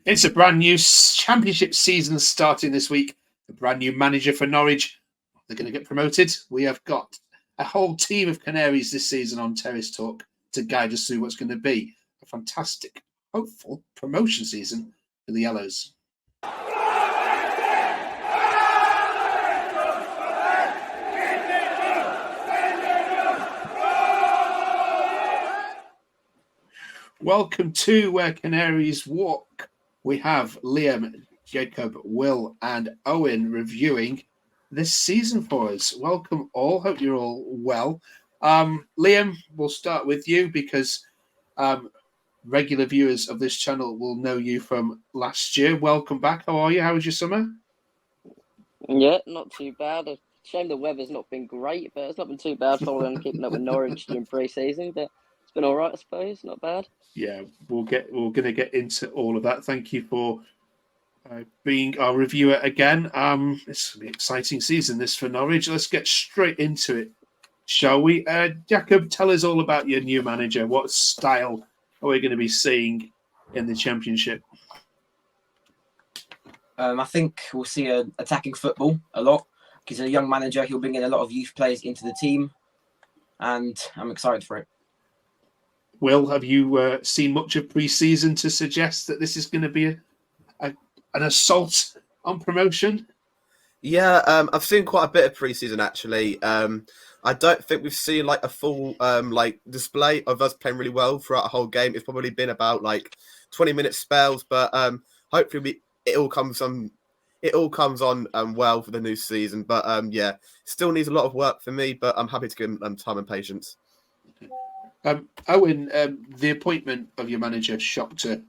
It's a brand new championship season starting this week. A brand new manager for Norwich. They're going to get promoted. We have got a whole team of Canaries this season on Terrace Talk to guide us through what's going to be a fantastic, hopeful promotion season for the Yellows. Welcome to Where Canaries Walk. We have Liam, Jacob, Will, and Owen reviewing this season for us. Welcome all. Hope you're all well. Liam, we'll start with you because regular viewers of this channel will know you from last year. Welcome back. How are you? How was your summer? Yeah, not too bad. A shame the weather's not been great, but it's not been too bad following keeping up with Norwich during pre-season. But it's been all right, I suppose. Not bad. Yeah, we're going to get into all of that. Thank you for being our reviewer again. It's an exciting season this for Norwich. Let's get straight into it, shall we? Jacob, tell us all about your new manager. What style are we going to be seeing in the Championship? I think we'll see attacking football a lot. He's a young manager. He'll bring in a lot of youth players into the team, and I'm excited for it. Will, have you seen much of pre-season to suggest that this is going to be an assault on promotion? Yeah, I've seen quite a bit of pre-season actually. I don't think we've seen like a full display of us playing really well throughout a whole game. It's probably been about 20-minute spells, but hopefully it all comes on well for the new season. But yeah, still needs a lot of work for me, but I'm happy to give him time and patience. Owen, the appointment of your manager shocked you.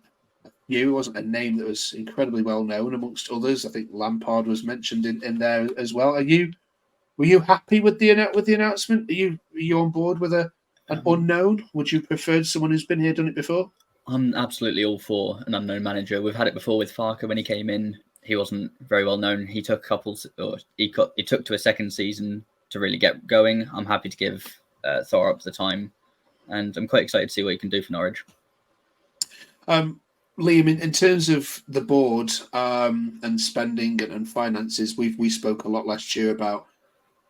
It wasn't a name that was incredibly well known amongst others. I think Lampard was mentioned in there as well. Were you happy with the announcement? Are you on board with an unknown? Would you prefer someone who's been here, done it before? I'm absolutely all for an unknown manager. We've had it before with Farker when he came in. He wasn't very well known. He took he took to a second season to really get going. I'm happy to give Thorup the time, and I'm quite excited to see what he can do for Norwich. Liam, in terms of the board and spending and finances, we spoke a lot last year about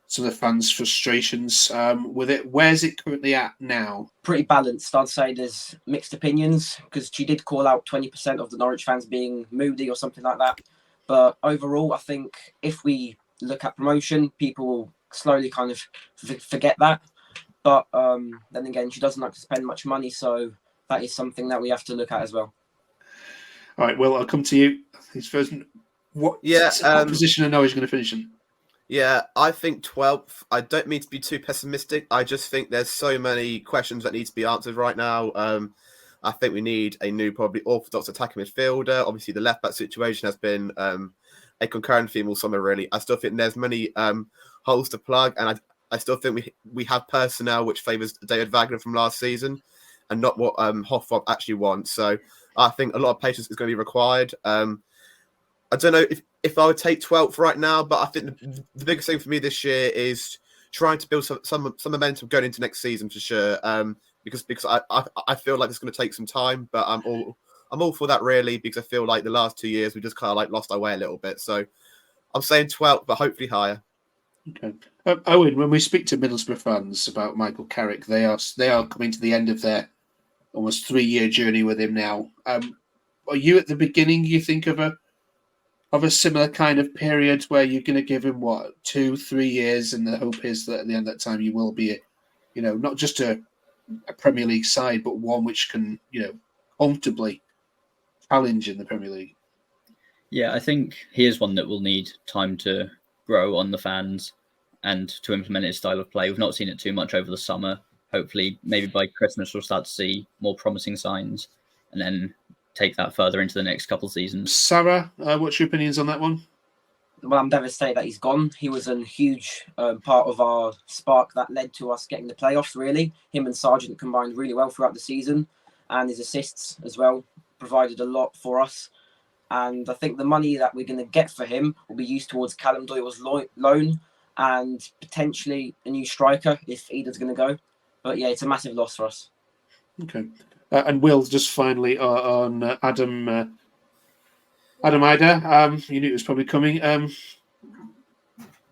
some of the fans' frustrations with it. Where's it currently at now? Pretty balanced. I'd say there's mixed opinions because she did call out 20% of the Norwich fans being moody or something like that. But overall, I think if we look at promotion, people will slowly kind of forget that. But then again, she doesn't like to spend much money, so that is something that we have to look at as well. All right, Will, I'll come to you. What position are Norwich going to finish in? Yeah, I think 12th. I don't mean to be too pessimistic. I just think there's so many questions that need to be answered right now. I think we need a new, probably orthodox attacking midfielder. Obviously, the left-back situation has been a concurrent theme all summer, really. I still think there's many holes to plug, and I still think we have personnel which favours David Wagner from last season and not what Hoffrob actually wants. So I think a lot of patience is going to be required. I don't know if I would take 12th right now, but I think the biggest thing for me this year is trying to build some momentum going into next season for sure. Because I feel like it's going to take some time, but I'm all for that really, because I feel like the last 2 years we just kind of lost our way a little bit. So I'm saying 12th, but hopefully higher. Okay. Owen, when we speak to Middlesbrough fans about Michael Carrick, they are coming to the end of their almost 3-year journey with him now. Are you at the beginning, you think, of a similar kind of period where you're going to give him 2-3 years, and the hope is that at the end of that time you will be, not just a Premier League side, but one which can, comfortably challenge in the Premier League? Yeah, I think he is one that will need time to grow on the fans and to implement his style of play. We've not seen it too much over the summer. Hopefully, maybe by Christmas we'll start to see more promising signs and then take that further into the next couple of seasons. Sarah, what's your opinions on that one? Well, I'm devastated that he's gone. He was a huge part of our spark that led to us getting the playoffs, really. Him and Sargent combined really well throughout the season, and his assists as well provided a lot for us. And I think the money that we're going to get for him will be used towards Callum Doyle's loan and potentially a new striker if Ida's going to go. But yeah, it's a massive loss for us. Okay. And Will, just finally on Adam Adam Ida, you knew it was probably coming.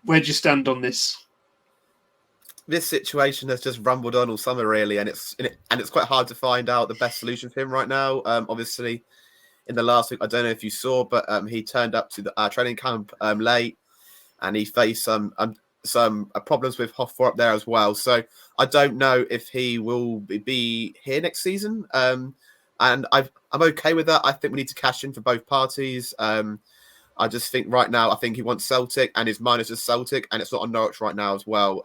Where do you stand on this? This situation has just rumbled on all summer, really, and it's quite hard to find out the best solution for him right now. Obviously, in the last week, I don't know if you saw, but he turned up to the training camp late, and he faced some problems with Hoffor up there as well. So I don't know if he will be here next season. And I'm okay with that. I think we need to cash in for both parties. I just think right now, I think he wants Celtic, and his mind is just Celtic, and it's not on Norwich right now as well.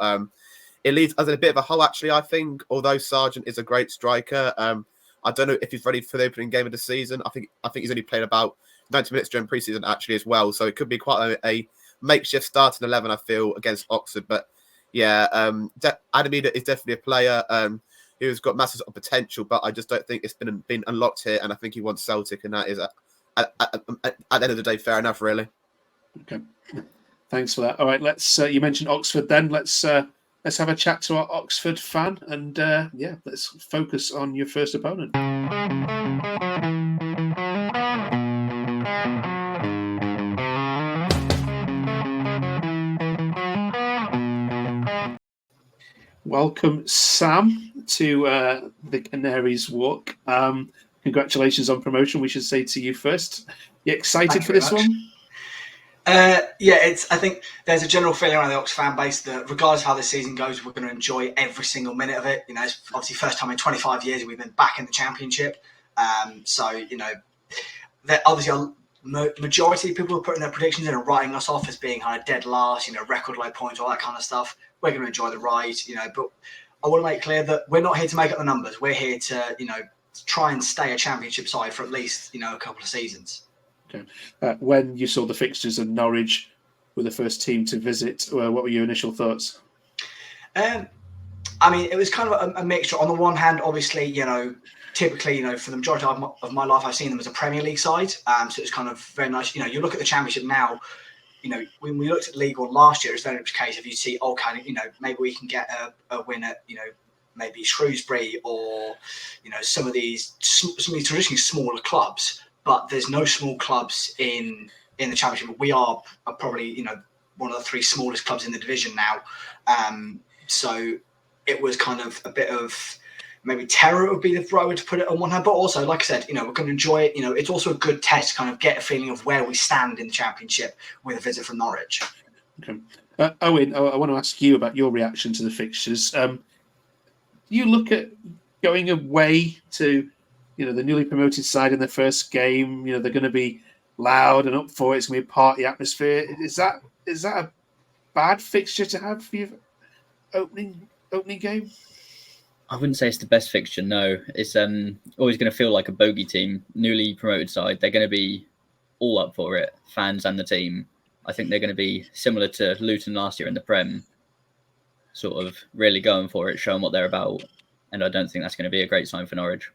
It leaves us in a bit of a hole, actually, I think, although Sargent is a great striker. I don't know if he's ready for the opening game of the season. I think he's only played about 90 minutes during pre-season, actually, as well. So it could be quite a makeshift starting 11, I feel, against Oxford. But yeah, Adamida is definitely a player who's got massive potential, but I just don't think it's been unlocked here. And I think he wants Celtic, and that is, at the end of the day, fair enough, really. Okay. Thanks for that. All right, let's. You mentioned Oxford then. Let's have a chat to our Oxford fan, and let's focus on your first opponent. Welcome, Sam, to the Canaries Walk. Congratulations on promotion, we should say to you first. You excited for this one? I think there's a general feeling around the Ox fan base that regardless of how the season goes, we're going to enjoy every single minute of it. You know, it's obviously first time in 25 years we've been back in the Championship. So, you know, obviously a majority of people are putting their predictions in and writing us off as being kind of dead last, you know, record low points, all that kind of stuff. We're going to enjoy the ride, you know, but I want to make clear that we're not here to make up the numbers. We're here to, you know, try and stay a Championship side for at least, you know, a couple of seasons. Okay. When you saw the fixtures and Norwich were the first team to visit, what were your initial thoughts? I mean, it was kind of a mixture. On the one hand, obviously, you know, typically, you know, for the majority of my life, I've seen them as a Premier League side. So it's kind of very nice. You know, you look at the Championship now, you know, when we looked at League One last year, it's very much a case of you see, okay, you know, maybe we can get a win at, you know, maybe Shrewsbury or, you know, some of these traditionally smaller clubs. But there's no small clubs in the Championship. We are probably, you know, one of the three smallest clubs in the division now. So it was kind of a bit of maybe terror would be the right way to put it on one hand. But also, like I said, you know, we're going to enjoy it. You know, it's also a good test to kind of get a feeling of where we stand in the Championship with a visit from Norwich. Okay. Owen, I want to ask you about your reaction to the fixtures. Do you look at going away to, you know, the newly promoted side in the first game? You know, they're going to be loud and up for it. It's going to be a party atmosphere. Is that a bad fixture to have for your opening game? I wouldn't say it's the best fixture. No, it's always going to feel like a bogey team, newly promoted side. They're going to be all up for it, fans and the team. I think they're going to be similar to Luton last year in the Prem, sort of really going for it, showing what they're about. And I don't think that's going to be a great sign for Norwich.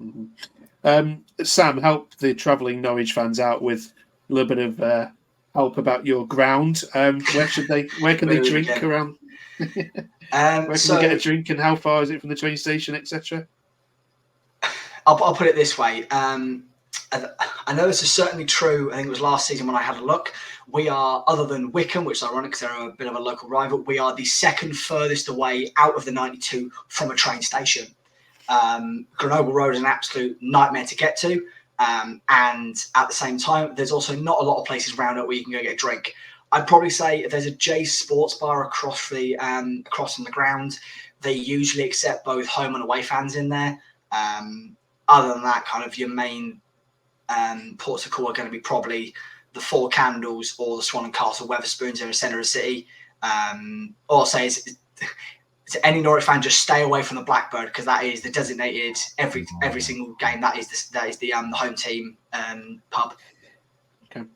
Mm-hmm. Sam, help the travelling Norwich fans out with a little bit of help about your ground. Where can they drink around? Where can they get a drink, and how far is it from the train station, etc.? I'll put it this way. I know this is certainly true. I think it was last season when I had a look. We are, other than Wycombe, which is ironic because they're a bit of a local rival, we are the second furthest away out of the 92 from a train station. Grenoble Road is an absolute nightmare to get to. And at the same time, there's also not a lot of places around it where you can go get a drink. I'd probably say if there's a Jay's Sports Bar across from the ground, they usually accept both home and away fans in there. Other than that, kind of your main ports of call are going to be probably the Four Candles or the Swan and Castle Wetherspoons in the centre of the city. Or say to any Norwich fan, just stay away from the Blackbird because that is the designated every single game. That is the home team pub. Okay.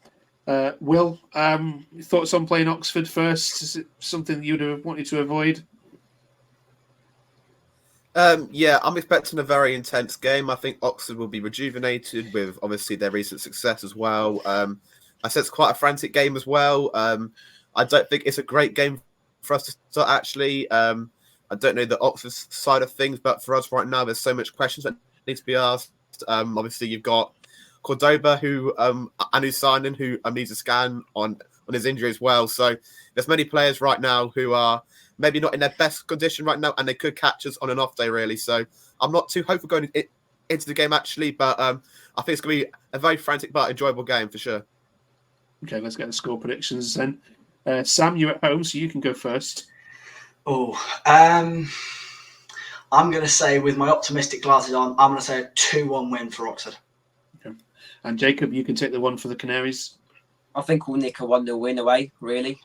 Will, thoughts on playing Oxford first? Is it something that you'd have wanted to avoid? Yeah, I'm expecting a very intense game. I think Oxford will be rejuvenated with obviously their recent success as well. I said it's quite a frantic game as well. I don't think it's a great game for us to start, actually. I don't know the Oxford side of things, but for us right now, there's so much questions that need to be asked. Obviously, you've got Cordoba, who signing, who needs a scan on his injury as well. So there's many players right now who are maybe not in their best condition right now, and they could catch us on an off day, really. So I'm not too hopeful going into the game, actually, but I think it's going to be a very frantic but enjoyable game for sure. Okay, let's get the score predictions then. Sam, you're at home, so you can go first. I'm going to say, with my optimistic glasses on, I'm going to say a 2-1 win for Oxford. Okay. And Jacob, you can take the one for the Canaries. I think we'll nick a 1-0 win away, really.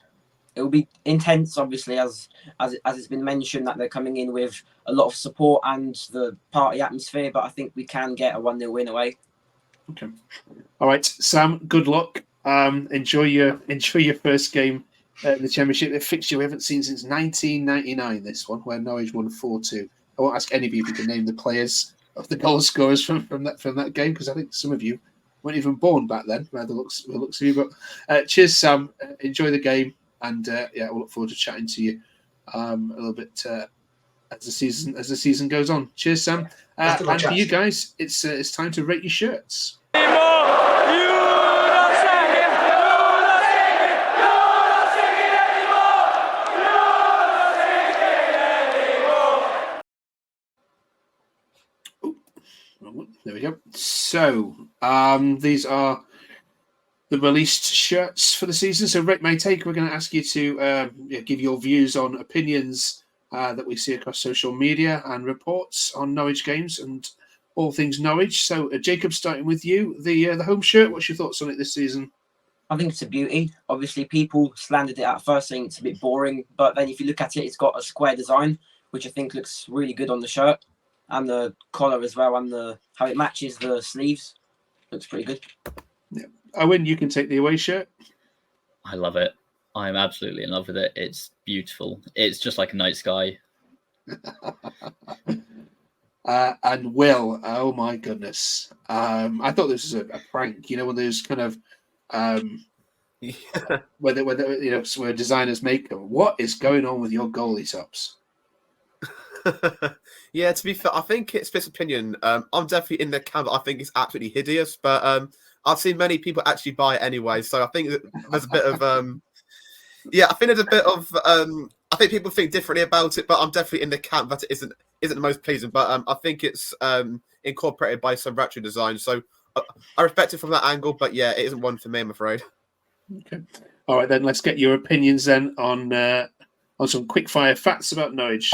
It will be intense, obviously, as it's been mentioned that they're coming in with a lot of support and the party atmosphere, but I think we can get a 1-0 win away. Okay. All right, Sam, good luck. Enjoy your first game in the Championship. The fixture we haven't seen since 1999, this one, where Norwich won 4-2. I won't ask any of you if you can name the players of the goal scorers from that game, because I think some of you weren't even born back then, by the looks of you. But cheers, Sam. Enjoy the game. And we'll look forward to chatting to you a little bit as the season goes on. Cheers, Sam. And for you guys, it's time to rate your shirts. There we go. So these are the released shirts for the season. So Rate My Take, we're going to ask you to give your views on opinions that we see across social media and reports on Norwich games and all things Norwich. So Jacob, starting with you, the home shirt, what's your thoughts on it this season? I think it's a beauty. Obviously, people slandered it at first, saying it's a bit boring. But then if you look at it, it's got a square design, which I think looks really good on the shirt. And the collar as well, and how it matches the sleeves. Looks pretty good. Yeah. Owen, you can take the away shirt. I love it. I'm absolutely in love with it. It's beautiful. It's just like a night sky. And Will, oh my goodness. I thought this was a prank, one of those kind of where designers make them. What is going on with your goalie tops? Yeah, to be fair, I think it's this opinion. I'm definitely in the camp. I think it's absolutely hideous, but I've seen many people actually buy it anyway. So I think there's a bit of I think there's a bit of I think people think differently about it, but I'm definitely in the camp that it isn't the most pleasing. But I think it's incorporated by some retro design, so I respect it from that angle. But yeah, it isn't one for me, I'm afraid. Okay, all right then. Let's get your opinions then on some quick fire facts about Norwich.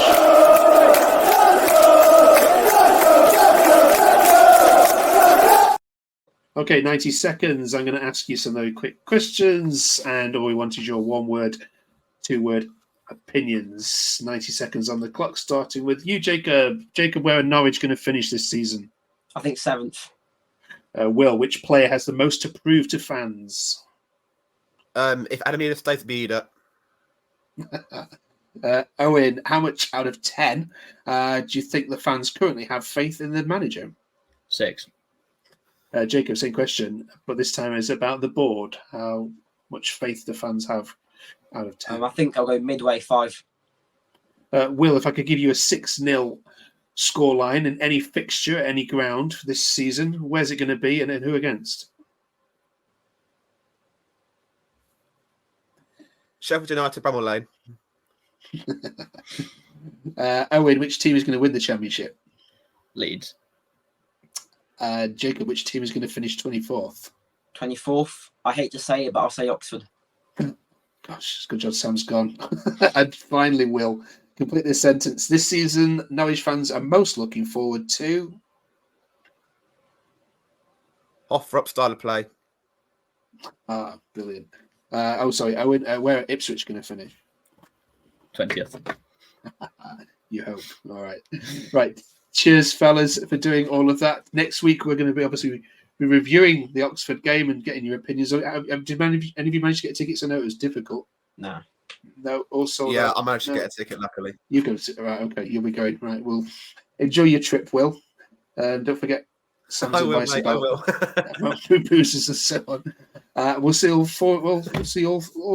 Okay, 90 seconds. I'm going to ask you some very quick questions, and all we want is your 1-word, 2-word opinions. 90 seconds on the clock, starting with you, Jacob. Jacob, where are Norwich going to finish this season? I think 7th. Will, which player has the most to prove to fans? If Adamina stays to be either. Owen, how much out of 10 do you think the fans currently have faith in the manager? 6. Jacob, same question, but this time is about the board. How much faith do fans have out of 10? I think I'll go midway 5. Will, if I could give you a 6-0 scoreline in any fixture, any ground this season, where's it going to be and who against? Sheffield United, Bramall Lane. Owen, which team is going to win the championship? Leeds. Jacob, which team is going to finish 24th? 24th. I hate to say it, but I'll say Oxford. Gosh, good job, Sam's gone. And finally, Will, complete this sentence. This season, Norwich fans are most looking forward to... Off-up style of play. Ah, brilliant. Owen, where are Ipswich going to finish? 20th. You hope. All right. Right. Cheers, fellas, for doing all of that. Next week, we're going to be obviously reviewing the Oxford game and getting your opinions. Did any of you manage to get tickets? I know it was difficult. No. No, also. Yeah, I managed to get a ticket, luckily. You go to right. Okay, you'll be going. Right. Well, enjoy your trip, Will. And don't forget Sam's advice about boosters and so on. We'll see all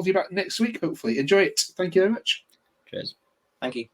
of you back next week, hopefully. Enjoy it. Thank you very much. Cheers. Thank you.